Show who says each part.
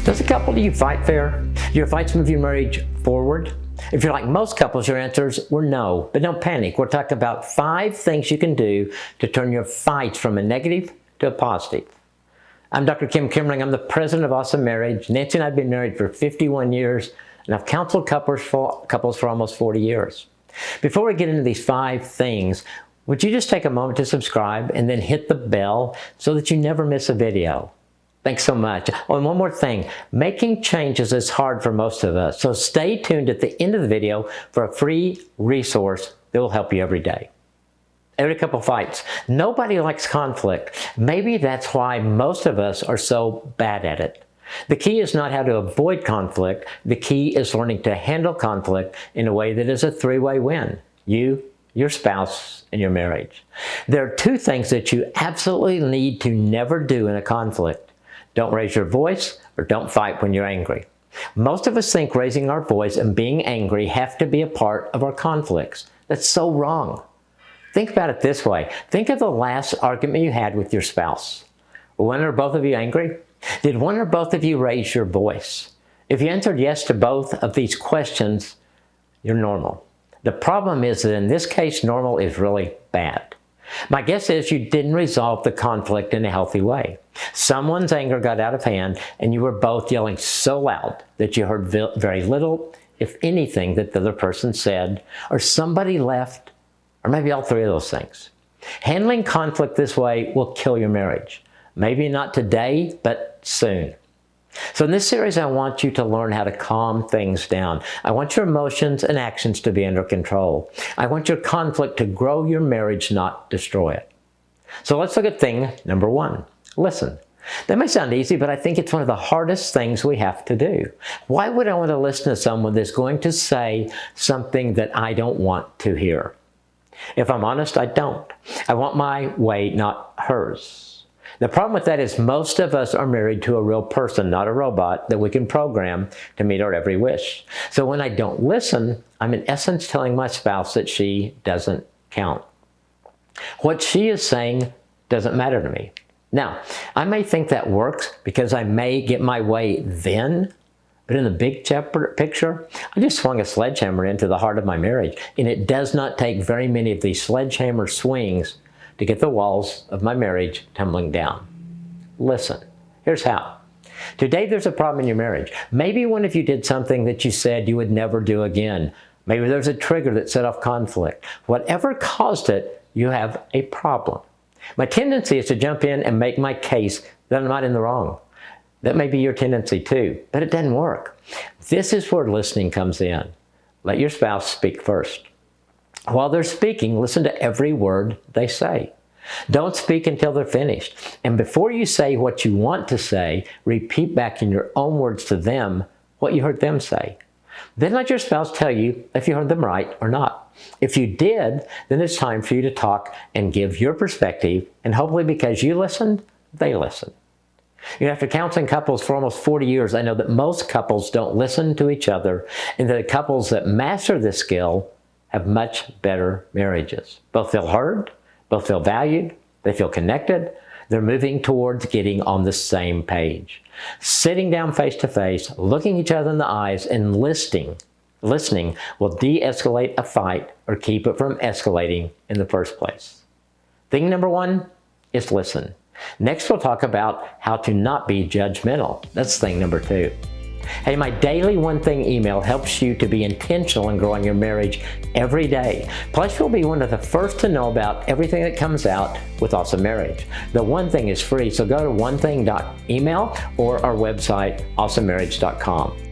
Speaker 1: Does a couple of you fight fair? Do your fights move your marriage forward? If you're like most couples, your answers were no, but don't panic. We're talking about 5 things you can do to turn your fights from a negative to a positive. I'm Dr. Kim Kimberling. I'm the president of Awesome Marriage. Nancy and I have been married for 51 years, and I've counseled couples for almost 40 years. Before we get into these 5 things, would you just take a moment to subscribe and then hit the bell so that you never miss a video? Thanks so much. Oh, and one more thing. Making changes is hard for most of us, so stay tuned at the end of the video for a free resource that will help you every day. Every couple fights. Nobody likes conflict. Maybe that's why most of us are so bad at it. The key is not how to avoid conflict. The key is learning to handle conflict in a way that is a 3-way win. You, your spouse, and your marriage. There are 2 things that you absolutely need to never do in a conflict. Don't raise your voice, or don't fight when you're angry. Most of us think raising our voice and being angry have to be a part of our conflicts. That's so wrong. Think about it this way. Think of the last argument you had with your spouse. When are both of you angry? Did one or both of you raise your voice? If you answered yes to both of these questions, you're normal. The problem is that in this case, normal is really bad. My guess is you didn't resolve the conflict in a healthy way. Someone's anger got out of hand, and you were both yelling so loud that you heard very little, if anything, that the other person said, or somebody left, or maybe all 3 of those things. Handling conflict this way will kill your marriage. Maybe not today, but soon. So in this series, I want you to learn how to calm things down. I want your emotions and actions to be under control. I want your conflict to grow your marriage, not destroy it. So let's look at thing number 1. Listen. That may sound easy, but I think it's one of the hardest things we have to do. Why would I want to listen to someone that's going to say something that I don't want to hear? If I'm honest, I don't. I want my way, not hers. The problem with that is most of us are married to a real person, not a robot that we can program to meet our every wish. So when I don't listen, I'm in essence telling my spouse that she doesn't count. What she is saying doesn't matter to me. Now, I may think that works because I may get my way then, but in the big picture, I just swung a sledgehammer into the heart of my marriage, and it does not take very many of these sledgehammer swings to get the walls of my marriage tumbling down. Listen, here's how. Today there's a problem in your marriage. Maybe one of you did something that you said you would never do again. Maybe there's a trigger that set off conflict. Whatever caused it, you have a problem. My tendency is to jump in and make my case that I'm not in the wrong. That may be your tendency too, but it doesn't work. This is where listening comes in. Let your spouse speak first. While they're speaking, listen to every word they say. Don't speak until they're finished. And before you say what you want to say, repeat back in your own words to them what you heard them say. Then let your spouse tell you if you heard them right or not. If you did, then it's time for you to talk and give your perspective, and hopefully because you listened, they listen. After counseling couples for almost 40 years, I know that most couples don't listen to each other, and that the couples that master this skill have much better marriages. Both feel heard, both feel valued, they feel connected, they're moving towards getting on the same page. Sitting down face to face, looking each other in the eyes, and listening will de-escalate a fight or keep it from escalating in the first place. Thing number 1 is listen. Next, we'll talk about how to not be judgmental. That's thing number 2. Hey, my daily 1 thing email helps you to be intentional in growing your marriage every day. Plus, you'll be one of the first to know about everything that comes out with Awesome Marriage. The 1 thing is free, so go to onething.email or our website, awesomemarriage.com.